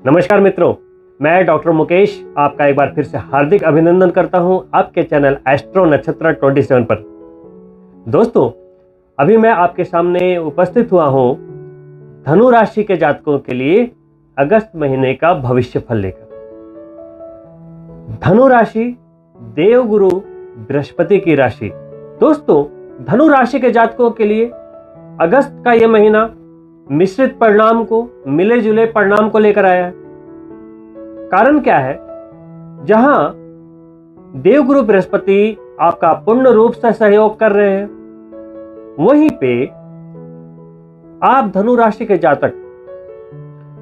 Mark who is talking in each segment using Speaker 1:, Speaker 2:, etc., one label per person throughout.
Speaker 1: नमस्कार मित्रों, मैं डॉक्टर मुकेश आपका एक बार फिर से हार्दिक अभिनंदन करता हूं आपके चैनल एस्ट्रो नक्षत्र 27 पर। दोस्तों, अभी मैं आपके सामने उपस्थित हुआ हूं धनु राशि के जातकों के लिए अगस्त महीने का भविष्य फल लेकर। धनु राशि देवगुरु बृहस्पति की राशि। दोस्तों, धनु राशि के जातकों के लिए अगस्त का यह महीना मिश्रित परिणाम को, मिले जुले परिणाम को लेकर आया है। कारण क्या है? जहां देवगुरु बृहस्पति आपका पूर्ण रूप से सहयोग कर रहे हैं, वहीं पे आप धनु राशि के जातक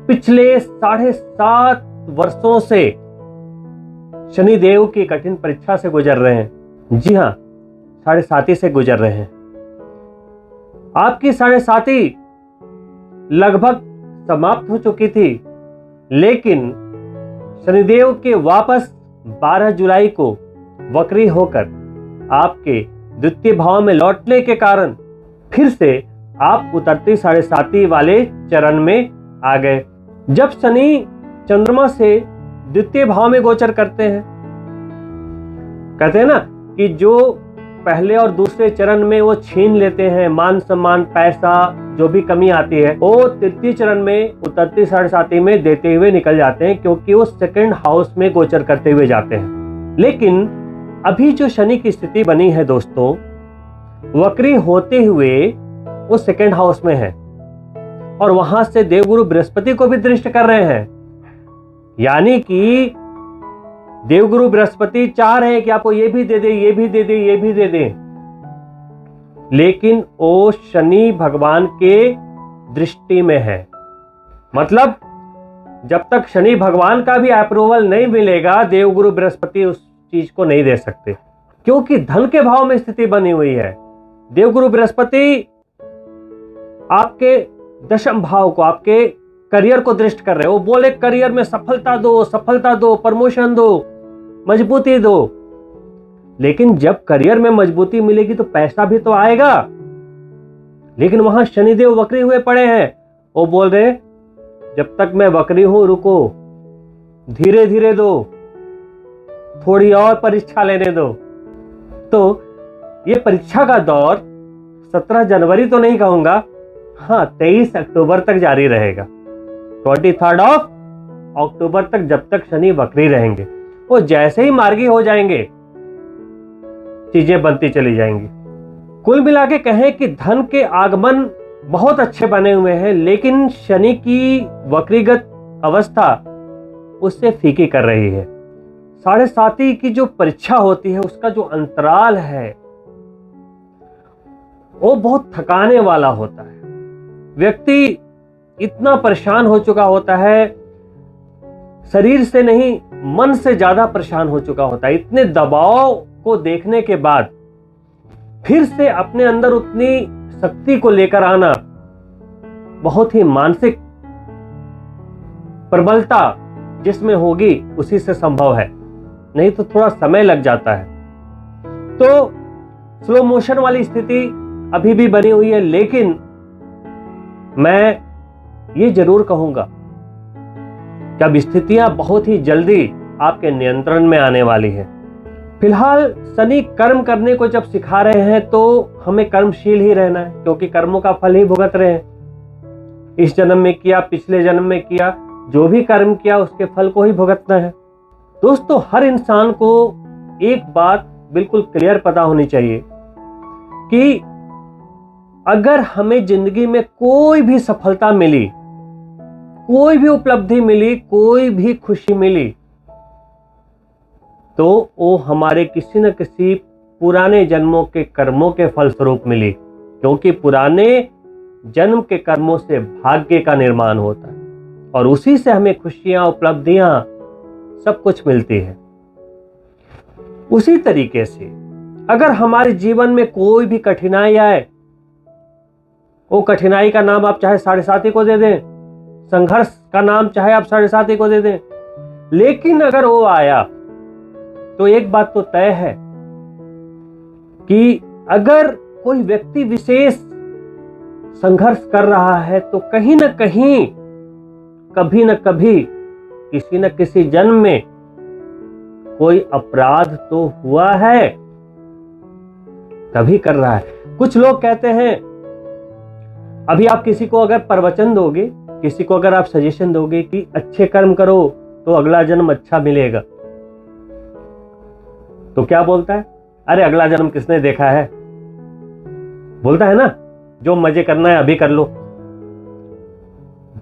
Speaker 1: पिछले 7.5 वर्षों से शनिदेव की कठिन परीक्षा से गुजर रहे हैं। जी हां, 7.5 से गुजर रहे हैं। आपकी 7.5 लगभग समाप्त हो चुकी थी, लेकिन शनिदेव के वापस 12 जुलाई को वक्री होकर आपके द्वितीय भाव में लौटने के कारण फिर से आप उतरती 7.5 वाले चरण में आ गए। जब शनि चंद्रमा से द्वितीय भाव में गोचर करते हैं, कहते हैं ना कि जो पहले और दूसरे चरण में वो छीन लेते हैं, मान सम्मान, पैसा, जो भी कमी आती है, वो तृतीय चरण में उतरती 7.5 में देते हुए निकल जाते हैं, क्योंकि वो सेकंड हाउस में गोचर करते हुए जाते हैं। लेकिन अभी जो शनि की स्थिति बनी है दोस्तों, वक्री होते हुए वो सेकंड हाउस में है और वहां से देवगुरु बृहस्पति को भी दृष्ट कर रहे हैं। यानी कि देवगुरु बृहस्पति चाह रहे हैं कि आपको ये भी दे दे, ये भी दे दे, ये भी दे दे, लेकिन वो शनि भगवान के दृष्टि में है। मतलब जब तक शनि भगवान का भी अप्रूवल नहीं मिलेगा, देवगुरु बृहस्पति उस चीज को नहीं दे सकते, क्योंकि धन के भाव में स्थिति बनी हुई है। देवगुरु बृहस्पति आपके दशम भाव को, आपके करियर को दृष्ट कर रहे हैं। वो बोले करियर में सफलता दो, प्रमोशन दो, मजबूती दो। लेकिन जब करियर में मजबूती मिलेगी तो पैसा भी तो आएगा। लेकिन वहां शनिदेव वक्री हुए पड़े हैं। वो बोल रहे हैं जब तक मैं वक्री हूं, रुको, धीरे धीरे दो, थोड़ी और परीक्षा लेने दो। तो ये परीक्षा का दौर 17 जनवरी तो नहीं कहूंगा, हाँ 23 अक्टूबर तक जारी रहेगा। 23 अक्टूबर तक, जब तक शनि वक्री रहेंगे। वो जैसे ही मार्गी हो जाएंगे, चीजें बनती चली जाएंगी। कुल मिला के कहें कि धन के आगमन बहुत अच्छे बने हुए हैं, लेकिन शनि की वक्रीगत अवस्था उससे फीकी कर रही है। 7.5 की जो परीक्षा होती है, उसका जो अंतराल है वो बहुत थकाने वाला होता है। व्यक्ति इतना परेशान हो चुका होता है, शरीर से नहीं मन से ज्यादा परेशान हो चुका होता है। इतने दबाव को देखने के बाद फिर से अपने अंदर उतनी शक्ति को लेकर आना बहुत ही मानसिक प्रबलता जिसमें होगी उसी से संभव है, नहीं तो थोड़ा समय लग जाता है। तो स्लो मोशन वाली स्थिति अभी भी बनी हुई है, लेकिन मैं ये जरूर कहूंगा कि अब स्थितियां बहुत ही जल्दी आपके नियंत्रण में आने वाली है। फिलहाल शनि कर्म करने को जब सिखा रहे हैं तो हमें कर्मशील ही रहना है, क्योंकि कर्मों का फल ही भुगत रहे हैं। इस जन्म में किया, पिछले जन्म में किया, जो भी कर्म किया उसके फल को ही भुगतना है। दोस्तों, हर इंसान को एक बात बिल्कुल क्लियर पता होनी चाहिए कि अगर हमें जिंदगी में कोई भी सफलता मिली, कोई भी उपलब्धि मिली, कोई भी खुशी मिली, तो वो हमारे किसी न किसी पुराने जन्मों के कर्मों के फलस्वरूप मिली, क्योंकि पुराने जन्म के कर्मों से भाग्य का निर्माण होता है और उसी से हमें खुशियां, उपलब्धियां, सब कुछ मिलती है। उसी तरीके से अगर हमारे जीवन में कोई भी कठिनाई आए, वो कठिनाई का नाम आप चाहे 7.5 को दे दें, संघर्ष का नाम चाहे आप 7.5 को दे दें, लेकिन अगर वो आया तो एक बात तो तय है कि अगर कोई व्यक्ति विशेष संघर्ष कर रहा है तो कहीं न कहीं, कभी न कभी किसी न किसी जन्म में कोई अपराध तो हुआ है, तभी कर रहा है। कुछ लोग कहते हैं, अभी आप किसी को अगर प्रवचन दोगे, किसी को अगर आप सजेशन दोगे कि अच्छे कर्म करो तो अगला जन्म अच्छा मिलेगा, तो क्या बोलता है? अरे अगला जन्म किसने देखा है? बोलता है ना, जो मजे करना है अभी कर लो।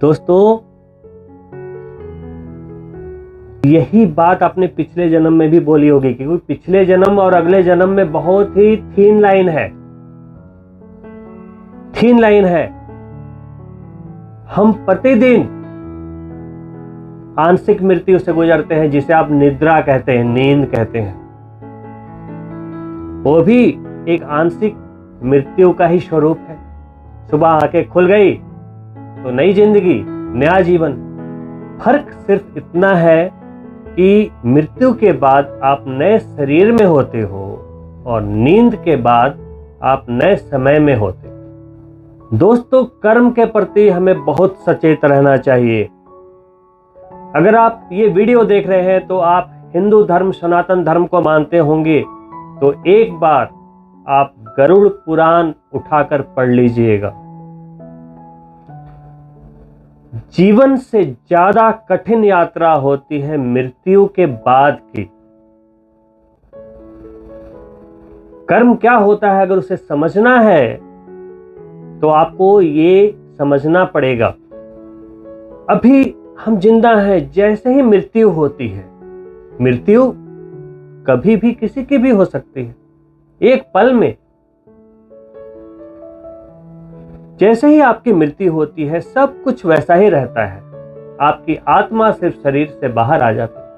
Speaker 1: दोस्तों, यही बात आपने पिछले जन्म में भी बोली होगी, क्योंकि पिछले जन्म और अगले जन्म में बहुत ही थीन लाइन है, थीन लाइन है। हम प्रतिदिन आंशिक मृत्यु से गुजरते हैं, जिसे आप निद्रा कहते हैं, नींद कहते हैं। वो भी एक आंशिक मृत्यु का ही स्वरूप है। सुबह आंखें खुल गई तो नई जिंदगी, नया जीवन। फर्क सिर्फ इतना है कि मृत्यु के बाद आप नए शरीर में होते हो और नींद के बाद आप नए समय में होते हो। दोस्तों, कर्म के प्रति हमें बहुत सचेत रहना चाहिए। अगर आप ये वीडियो देख रहे हैं तो आप हिंदू धर्म, सनातन धर्म को मानते होंगे, तो एक बार आप गरुड़ पुराण उठाकर पढ़ लीजिएगा। जीवन से ज्यादा कठिन यात्रा होती है मृत्यु के बाद की। कर्म क्या होता है, अगर उसे समझना है तो आपको ये समझना पड़ेगा। अभी हम जिंदा हैं, जैसे ही मृत्यु होती है, मृत्यु कभी भी किसी की भी हो सकती है, एक पल में। जैसे ही आपकी मृत्यु होती है, सब कुछ वैसा ही रहता है। आपकी आत्मा सिर्फ शरीर से बाहर आ जाती है।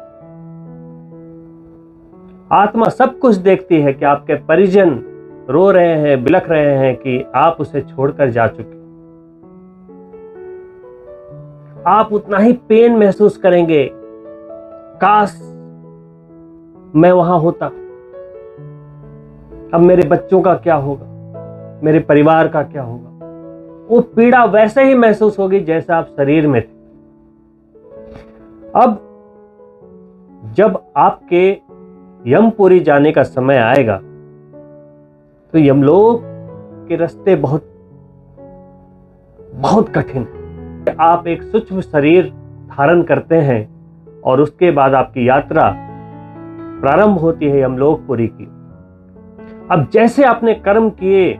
Speaker 1: आत्मा सब कुछ देखती है कि आपके परिजन रो रहे हैं, बिलख रहे हैं कि आप उसे छोड़कर जा चुके। आप उतना ही पेन महसूस करेंगे, काश मैं वहां होता, अब मेरे बच्चों का क्या होगा, मेरे परिवार का क्या होगा। वो पीड़ा वैसे ही महसूस होगी जैसे आप शरीर में थे। अब जब आपके यमपुरी जाने का समय आएगा तो यमलोक के रास्ते बहुत बहुत कठिन है। आप एक सूक्ष्म शरीर धारण करते हैं और उसके बाद आपकी यात्रा प्रारंभ होती है यमलोकपुरी की। अब जैसे आपने कर्म किए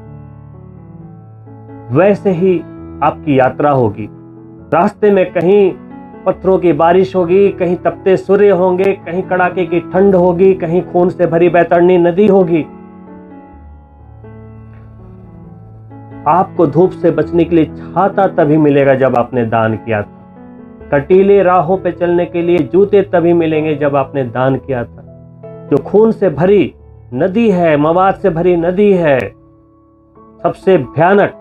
Speaker 1: वैसे ही आपकी यात्रा होगी। रास्ते में कहीं पत्थरों की बारिश होगी, कहीं तपते सूर्य होंगे, कहीं कड़ाके की ठंड होगी, कहीं खून से भरी बैतरणी नदी होगी। आपको धूप से बचने के लिए छाता तभी मिलेगा जब आपने दान किया था। कटीले राहों पे चलने के लिए जूते तभी मिलेंगे जब आपने दान किया था। जो खून से भरी नदी है, मवाद से भरी नदी है, सबसे भयानक,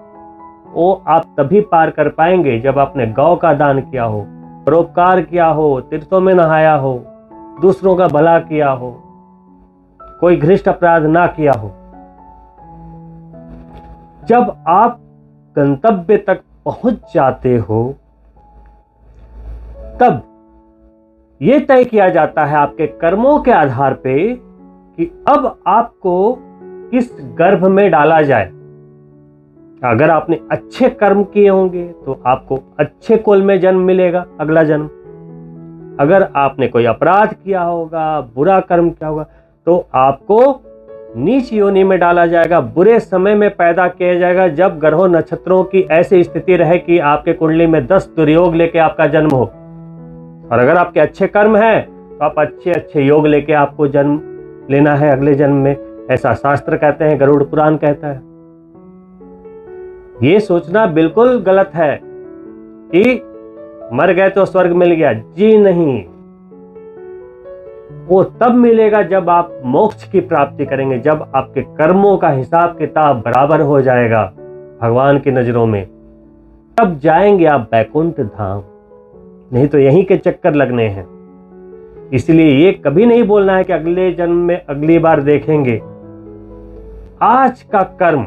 Speaker 1: वो आप तभी पार कर पाएंगे जब आपने गौ का दान किया हो, परोपकार किया हो, तीर्थों में नहाया हो, दूसरों का भला किया हो, कोई घृष्ट अपराध ना किया हो। जब आप गंतव्य तक पहुंच जाते हो तब यह तय किया जाता है आपके कर्मों के आधार पे कि अब आपको किस गर्भ में डाला जाए। अगर आपने अच्छे कर्म किए होंगे तो आपको अच्छे कुल में जन्म मिलेगा, अगला जन्म। अगर आपने कोई अपराध किया होगा, बुरा कर्म किया होगा, तो आपको नीच योनि में डाला जाएगा, बुरे समय में पैदा किया जाएगा, जब ग्रहों नक्षत्रों की ऐसी स्थिति रहे कि आपके कुंडली में 10 दुर्योग लेके आपका जन्म हो। और अगर आपके अच्छे कर्म हैं तो आप अच्छे अच्छे योग लेके आपको जन्म लेना है अगले जन्म में। ऐसा शास्त्र कहते हैं, गरुड़ पुराण कहता है। ये सोचना बिल्कुल गलत है कि मर गए तो स्वर्ग मिल गया। जी नहीं, वो तब मिलेगा जब आप मोक्ष की प्राप्ति करेंगे, जब आपके कर्मों का हिसाब किताब बराबर हो जाएगा भगवान की नजरों में, तब जाएंगे आप बैकुंठ धाम। नहीं तो यहीं के चक्कर लगने हैं। इसलिए ये कभी नहीं बोलना है कि अगले जन्म में अगली बार देखेंगे। आज का कर्म,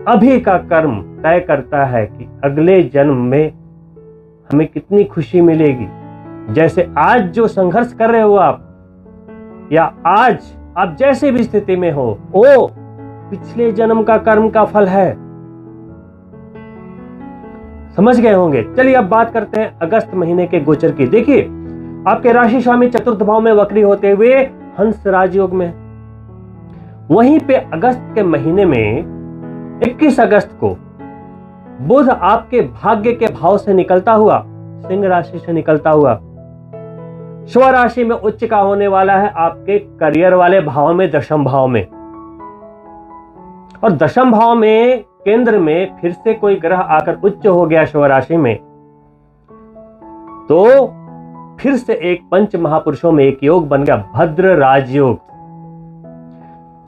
Speaker 1: अभी का कर्म तय करता है कि अगले जन्म में हमें कितनी खुशी मिलेगी। जैसे आज जो संघर्ष कर रहे हो आप, या आज आप जैसे भी स्थिति में हो, वो पिछले जन्म का कर्म का फल है। समझ गए होंगे। चलिए अब बात करते हैं अगस्त महीने के गोचर की। देखिए, आपके राशि स्वामी चतुर्थ भाव में वक्री होते हुए हंस राजयोग में। वहीं पे अगस्त के महीने में 21 अगस्त को बुध आपके भाग्य के भाव से निकलता हुआ, सिंह राशि से निकलता हुआ, स्व राशि में उच्च का होने वाला है आपके करियर वाले भाव में, दशम भाव में। और दशम भाव में केंद्र में फिर से कोई ग्रह आकर उच्च हो गया स्व राशि में, तो फिर से एक पंच महापुरुषों में एक योग बन गया, भद्र राजयोग।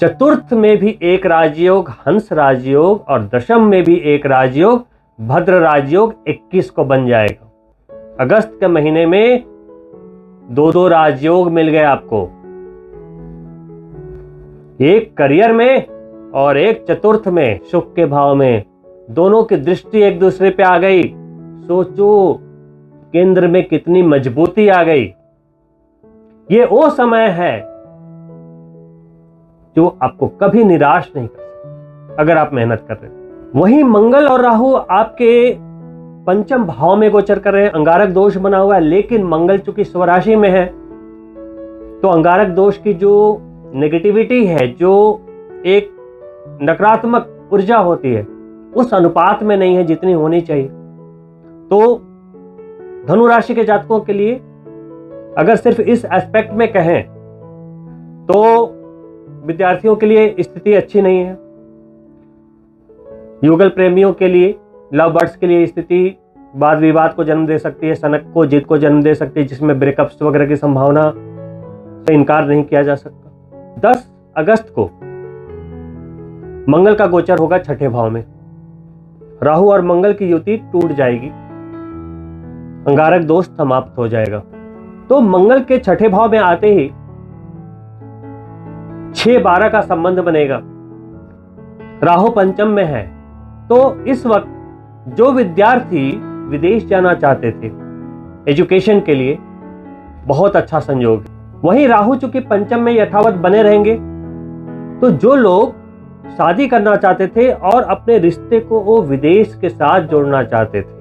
Speaker 1: चतुर्थ में भी एक राजयोग हंस राजयोग, और दशम में भी एक राजयोग भद्र राजयोग 21 को बन जाएगा। अगस्त के महीने में दो राजयोग मिल गए आपको, एक करियर में और एक चतुर्थ में शुक्र के भाव में। दोनों की दृष्टि एक दूसरे पे आ गई। सोचो केंद्र में कितनी मजबूती आ गई। ये वो समय है जो आपको कभी निराश नहीं कर सकता अगर आप मेहनत कर रहे हो। वहीं मंगल और राहु आपके पंचम भाव में गोचर कर रहे हैं। अंगारक दोष बना हुआ है, लेकिन मंगल चूंकि स्वराशि में है तो अंगारक दोष की जो नेगेटिविटी है, जो एक नकारात्मक ऊर्जा होती है, उस अनुपात में नहीं है जितनी होनी चाहिए। तो धनु राशि के जातकों के लिए अगर सिर्फ इस एस्पेक्ट में कहें तो विद्यार्थियों के लिए स्थिति अच्छी नहीं है। युगल प्रेमियों के लिए, लव बर्ड्स के लिए स्थिति वाद विवाद को जन्म दे सकती है, सनक को जिद को जन्म दे सकती है, जिसमें ब्रेकअप्स वगैरह की संभावना से इनकार नहीं किया जा सकता। 10 अगस्त को मंगल का गोचर होगा छठे भाव में। राहु और मंगल की युति टूट जाएगी, अंगारक दोष समाप्त हो जाएगा। तो मंगल के छठे भाव में आते ही 6-12 का संबंध बनेगा। राहु पंचम में है, तो इस वक्त जो विद्यार्थी विदेश जाना चाहते थे एजुकेशन के लिए, बहुत अच्छा संयोग है। वहीं राहु चूंकि पंचम में यथावत बने रहेंगे, तो जो लोग शादी करना चाहते थे और अपने रिश्ते को वो विदेश के साथ जोड़ना चाहते थे,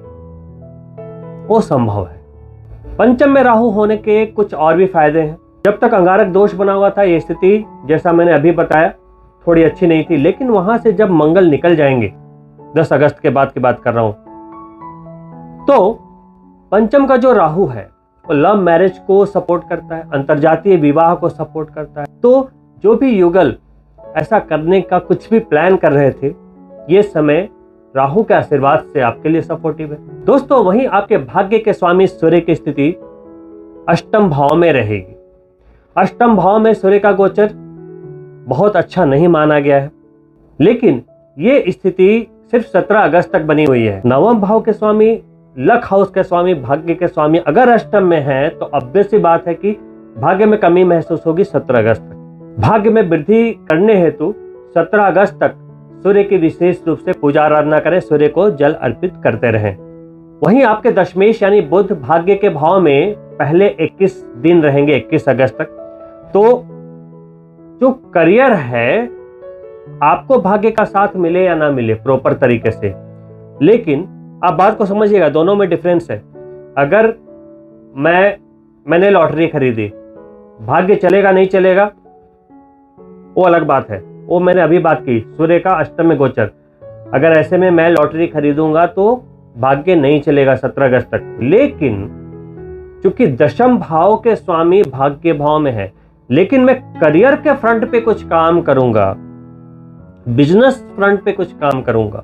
Speaker 1: वो संभव है। पंचम में राहु होने के कुछ और भी फायदे हैं। जब तक अंगारक दोष बना हुआ था, ये स्थिति जैसा मैंने अभी बताया थोड़ी अच्छी नहीं थी, लेकिन वहां से जब मंगल निकल जाएंगे, 10 अगस्त के बाद की बात कर रहा हूं, तो पंचम का जो राहु है वो लव मैरिज को सपोर्ट करता है, अंतरजातीय विवाह को सपोर्ट करता है। तो जो भी युगल ऐसा करने का कुछ भी प्लान कर रहे थे, ये समय राहु के आशीर्वाद से आपके लिए सपोर्टिव है। दोस्तों, वहीं आपके भाग्य के स्वामी सूर्य की स्थिति अष्टम भाव में रहेगी। अष्टम भाव में सूर्य का गोचर बहुत अच्छा नहीं माना गया है, लेकिन ये स्थिति सिर्फ 17 अगस्त तक बनी हुई है। नवम भाव के स्वामी, लक हाउस के स्वामी, भाग्य के स्वामी अगर अष्टम में है तो ऑब्वियस सी बात है कि भाग्य में कमी महसूस होगी 17 अगस्त तक। भाग्य में वृद्धि करने हेतु 17 अगस्त तक सूर्य की विशेष रूप से पूजा आराधना करें, सूर्य को जल अर्पित करते रहें। वहीं आपके दशमेश यानी बुध भाग्य के भाव में पहले 21 दिन रहेंगे, 21 अगस्त तक। तो जो करियर है, आपको भाग्य का साथ मिले या ना मिले प्रॉपर तरीके से, लेकिन आप बात को समझिएगा, दोनों में डिफरेंस है। अगर मैंने लॉटरी खरीदी, भाग्य चलेगा नहीं चलेगा वो अलग बात है, वो मैंने अभी बात की, सूर्य का अष्टम में गोचर। अगर ऐसे में मैं लॉटरी खरीदूंगा तो भाग्य नहीं चलेगा 17 अगस्त तक। लेकिन चूंकि दशम भाव के स्वामी भाग्य भाव में है, लेकिन मैं करियर के फ्रंट पे कुछ काम करूंगा, बिजनेस फ्रंट पे कुछ काम करूंगा,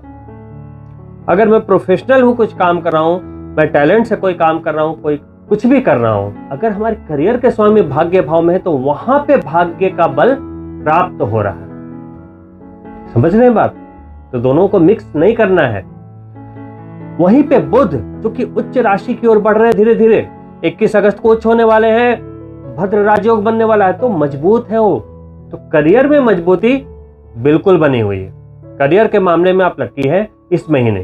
Speaker 1: अगर मैं प्रोफेशनल हूं, कुछ काम कर रहा हूं, मैं टैलेंट से कोई काम कर रहा हूं, कोई कुछ भी कर रहा हूं, अगर हमारे करियर के स्वामी भाग्य भाव में है तो वहां पे भाग्य का बल प्राप्त हो रहा है। समझ रहे हैं बात? तो दोनों को मिक्स नहीं करना है। वहीं पे बुध चूंकि उच्च राशि की ओर बढ़ रहे हैं धीरे धीरे, 21 अगस्त को उच्च होने वाले हैं, भद्र राजयोग बनने वाला है, तो मजबूत है वो। तो करियर में मजबूती बिल्कुल बनी हुई है। करियर के मामले में आप लकी है इस महीने।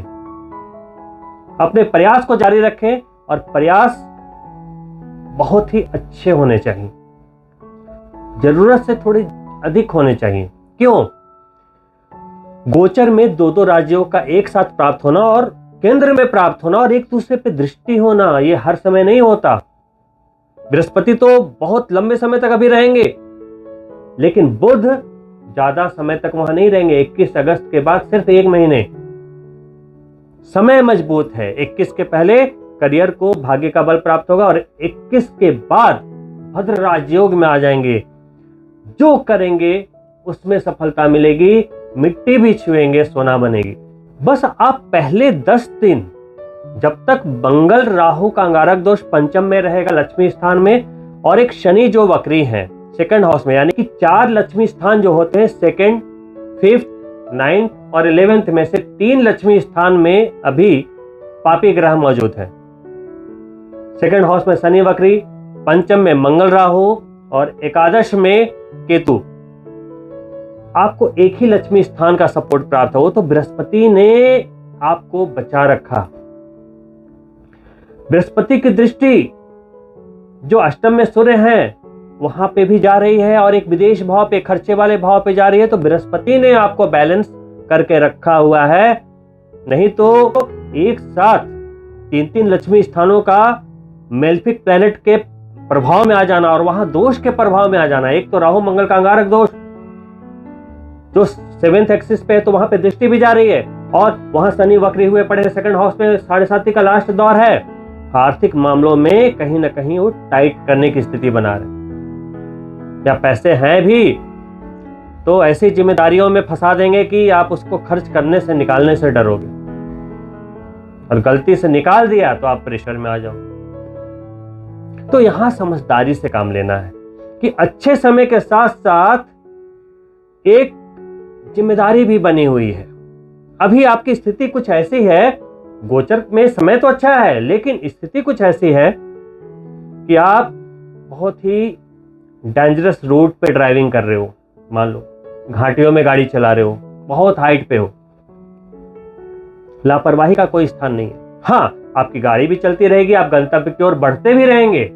Speaker 1: अपने प्रयास को जारी रखें और प्रयास बहुत ही अच्छे होने चाहिए, जरूरत से थोड़े अधिक होने चाहिए। क्यों? गोचर में दो दो राज्यों का एक साथ प्राप्त होना और केंद्र में प्राप्त होना और एक दूसरे पे दृष्टि होना, ये हर समय नहीं होता। बृहस्पति तो बहुत लंबे समय तक अभी रहेंगे, लेकिन बुध ज्यादा समय तक वहां नहीं रहेंगे। 21 अगस्त के बाद सिर्फ 1 महीने समय मजबूत है। 21 के पहले करियर को भाग्य का बल प्राप्त होगा और 21 के बाद भद्र राजयोग में आ जाएंगे। जो करेंगे उसमें सफलता मिलेगी, मिट्टी भी छुएंगे सोना बनेगी। बस आप पहले 10 दिन जब तक मंगल राहु का अंगारक दोष पंचम में रहेगा लक्ष्मी स्थान में, और एक शनि जो वक्री है सेकंड हाउस में, यानी कि 4 लक्ष्मी स्थान जो होते हैं सेकंड, 5th, 9th और 11th में से 3 लक्ष्मी स्थान में अभी पापी ग्रह मौजूद है। सेकंड हाउस में शनि वक्री, पंचम में मंगल राहु और एकादश में केतु। आपको एक ही लक्ष्मी स्थान का सपोर्ट प्राप्त हो, तो बृहस्पति ने आपको बचा रखा। बृहस्पति की दृष्टि जो अष्टम में सूर्य है वहां पे भी जा रही है और एक विदेश भाव पे, खर्चे वाले भाव पे जा रही है, तो बृहस्पति ने आपको बैलेंस करके रखा हुआ है। नहीं तो एक साथ 3-3 लक्ष्मी स्थानों का मेल्फिक प्लैनेट के प्रभाव में आ जाना और वहां दोष के प्रभाव में आ जाना। एक तो राहु मंगल का अंगारक दोष जो 7th एक्सिस पे है, तो वहां पे दृष्टि भी जा रही है, और वहां शनि वक्री हुए पड़े सेकंड हाउस में, 7.5 का लास्ट दौर है। आर्थिक मामलों में कहीं ना कहीं वो टाइट करने की स्थिति बना रहे, या पैसे हैं भी तो ऐसी जिम्मेदारियों में फंसा देंगे कि आप उसको खर्च करने से, निकालने से डरोगे, और गलती से निकाल दिया तो आप प्रेशर में आ जाओगे। तो यहां समझदारी से काम लेना है कि अच्छे समय के साथ साथ एक जिम्मेदारी भी बनी हुई है। अभी आपकी स्थिति कुछ ऐसी है, गोचर में समय तो अच्छा है, लेकिन स्थिति कुछ ऐसी है कि आप बहुत ही डेंजरस रूट पे ड्राइविंग कर रहे हो। मान लो घाटियों में गाड़ी चला रहे हो, बहुत हाइट पे हो, लापरवाही का कोई स्थान नहीं है। हाँ, आपकी गाड़ी भी चलती रहेगी, आप गंतव्य की ओर बढ़ते भी रहेंगे,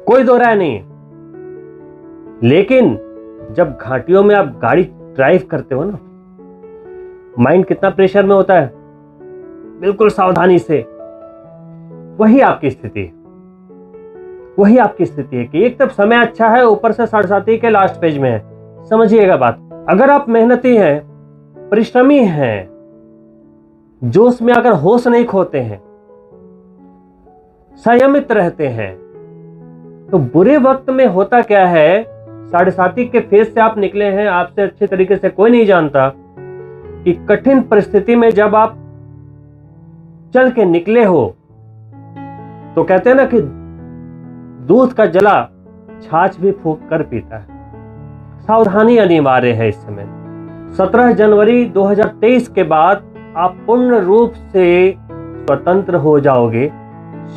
Speaker 1: कोई दो राय नहीं है। लेकिन जब घाटियों में आप गाड़ी ड्राइव करते हो ना, माइंड कितना प्रेशर में होता है, बिल्कुल सावधानी से। वही आपकी स्थिति है, वही आपकी स्थिति है कि एक तरफ समय अच्छा है, ऊपर से 7.5 के लास्ट पेज में है। समझिएगा बात। अगर आप मेहनती हैं, परिश्रमी हैं, जोश में अगर होश नहीं खोते हैं, संयमित रहते हैं, तो बुरे वक्त में होता क्या है, 7.5 के फेज से आप निकले हैं, आपसे अच्छे तरीके से कोई नहीं जानता कि कठिन परिस्थिति में जब आप चल के निकले हो, तो कहते हैं ना कि दूध का जला छाछ भी फूंक कर पीता है। सावधानी अनिवार्य है इस समय। 17 जनवरी 2023 के बाद आप पूर्ण रूप से स्वतंत्र हो जाओगे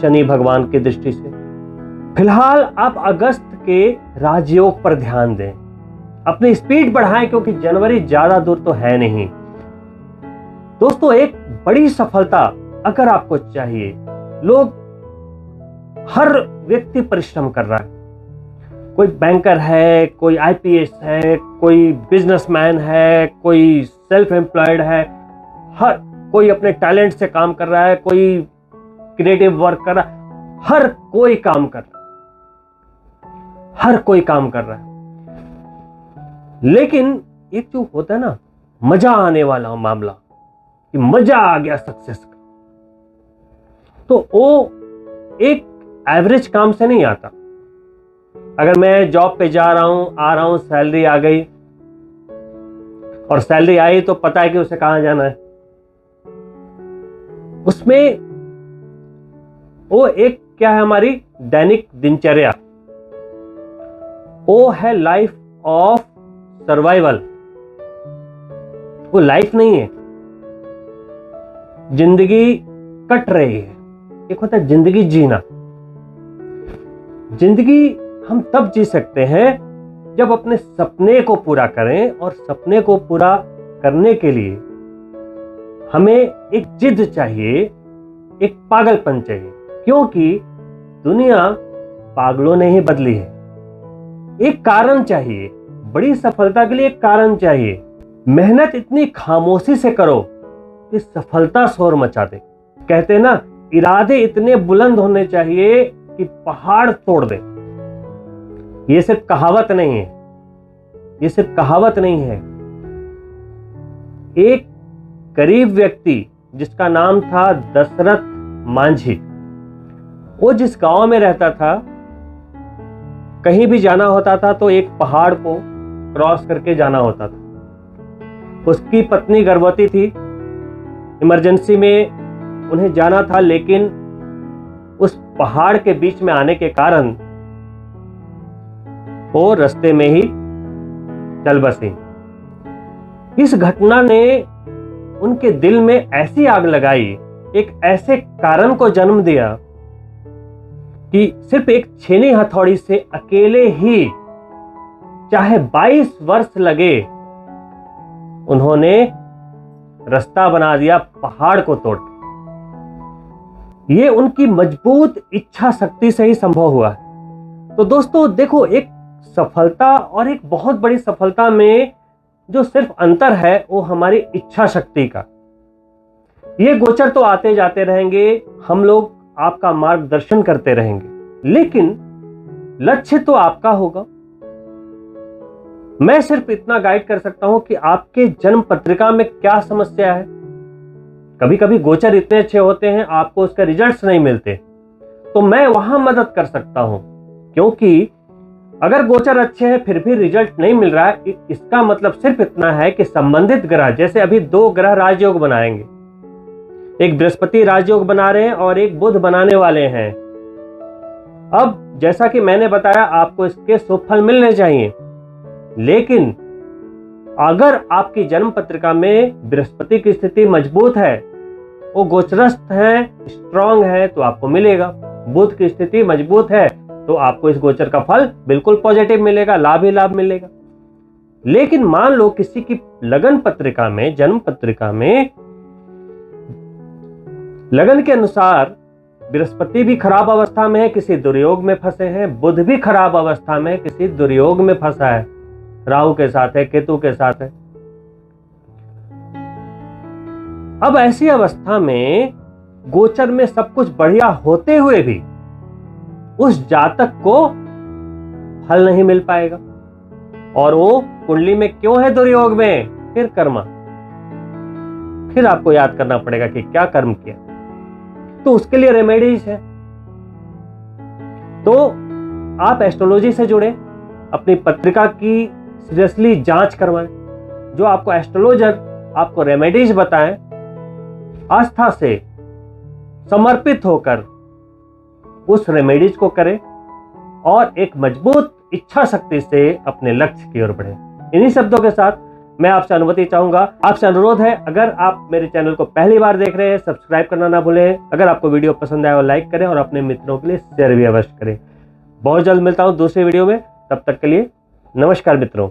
Speaker 1: शनि भगवान की दृष्टि से। फिलहाल आप अगस्त के राजयोग पर ध्यान दें, अपनी स्पीड बढ़ाएं, क्योंकि जनवरी ज्यादा दूर तो है नहीं। दोस्तों, एक बड़ी सफलता अगर आपको चाहिए, लोग, हर व्यक्ति परिश्रम कर रहा है। कोई बैंकर है, कोई आईपीएस है, कोई बिजनेसमैन है, कोई सेल्फ एम्प्लॉयड है, हर कोई अपने टैलेंट से काम कर रहा है, कोई क्रिएटिव वर्क कर रहा है, हर कोई काम कर रहा है, हर कोई काम कर रहा है। लेकिन एक जो होता है ना मजा आने वाला मामला, कि मजा आ गया सक्सेस का, तो वो एक एवरेज काम से नहीं आता। अगर मैं जॉब पे जा रहा हूं, आ रहा हूं, सैलरी आ गई, और सैलरी आई तो पता है कि उसे कहां जाना है, उसमें वो एक क्या है, हमारी दैनिक दिनचर्या, वो है लाइफ ऑफ सर्वाइवल। वो लाइफ नहीं है, जिंदगी कट रही है। एक होता है जिंदगी जीना। जिंदगी हम तब जी सकते हैं जब अपने सपने को पूरा करें, और सपने को पूरा करने के लिए हमें एक जिद चाहिए, एक पागलपन चाहिए। क्योंकि दुनिया पागलों ने ही बदली है। एक कारण चाहिए, बड़ी सफलता के लिए एक कारण चाहिए। मेहनत इतनी खामोशी से करो कि सफलता शोर मचा दे। कहते हैं ना, इरादे इतने बुलंद होने चाहिए कि पहाड़ तोड़ दे। ये सिर्फ कहावत नहीं है, ये सिर्फ कहावत नहीं है। एक गरीब व्यक्ति जिसका नाम था दशरथ मांझी, वो जिस गांव में रहता था, कहीं भी जाना होता था तो एक पहाड़ को क्रॉस करके जाना होता था। उसकी पत्नी गर्भवती थी, इमरजेंसी में उन्हें जाना था, लेकिन उस पहाड़ के बीच में आने के कारण वो रास्ते में ही चल बसी। इस घटना ने उनके दिल में ऐसी आग लगाई, एक ऐसे कारण को जन्म दिया कि सिर्फ एक छेनी हथौड़ी से अकेले ही, चाहे 22 वर्ष लगे, उन्होंने रास्ता बना दिया पहाड़ को तोड़। ये उनकी मजबूत इच्छा शक्ति से ही संभव हुआ है। तो दोस्तों देखो, एक सफलता और एक बहुत बड़ी सफलता में जो सिर्फ अंतर है वो हमारी इच्छा शक्ति का। ये गोचर तो आते जाते रहेंगे, हम लोग आपका मार्गदर्शन करते रहेंगे, लेकिन लक्ष्य तो आपका होगा। मैं सिर्फ इतना गाइड कर सकता हूं कि आपके जन्म पत्रिका में क्या समस्या है। कभी कभी गोचर इतने अच्छे होते हैं, आपको उसके रिजल्ट्स नहीं मिलते, तो मैं वहां मदद कर सकता हूं। क्योंकि अगर गोचर अच्छे हैं फिर भी रिजल्ट नहीं मिल रहा है, इसका मतलब सिर्फ इतना है कि संबंधित ग्रह, जैसे अभी 2 ग्रह राजयोग बनाएंगे, एक बृहस्पति राजयोग बना रहे हैं और एक बुध बनाने वाले हैं। अब जैसा कि मैंने बताया, आपको इसके शुभ फल मिलने चाहिए, लेकिन अगर आपकी जन्म पत्रिका में बृहस्पति की स्थिति मजबूत है, वो गोचरस्थ है, स्ट्रांग है, तो आपको मिलेगा। बुध की स्थिति मजबूत है तो आपको इस गोचर का फल बिल्कुल पॉजिटिव मिलेगा, लाभ ही लाभ मिलेगा। लेकिन मान लो किसी की लगन पत्रिका में, जन्म पत्रिका में लगन के अनुसार बृहस्पति भी खराब अवस्था में है, किसी दुर्योग में फंसे हैं, बुध भी खराब अवस्था में किसी दुर्योग में फंसा है, राहु के साथ है, केतु के साथ है। अब ऐसी अवस्था में गोचर में सब कुछ बढ़िया होते हुए भी उस जातक को फल नहीं मिल पाएगा। और वो कुंडली में क्यों है दुर्योग में? फिर कर्मा, फिर आपको याद करना पड़ेगा कि क्या कर्म किया। तो उसके लिए रेमेडीज है। तो आप एस्ट्रोलॉजी से जुड़े, अपनी पत्रिका की सीरियसली जांच करवाएं, जो आपको एस्ट्रोलॉजर आपको रेमेडीज बताएं, आस्था से समर्पित होकर उस रेमेडीज को करें और एक मजबूत इच्छा शक्ति से अपने लक्ष्य की ओर बढ़े। इन्हीं शब्दों के साथ मैं आपसे अनुमति चाहूंगा, आपसे अनुरोध है, अगर आप मेरे चैनल को पहली बार देख रहे हैं, सब्सक्राइब करना ना भूलें। अगर आपको वीडियो पसंद आया हो लाइक करें और अपने मित्रों के लिए शेयर भी अवश्य करें। बहुत जल्द मिलता हूं दूसरे वीडियो में, तब तक के लिए नमस्कार मित्रों।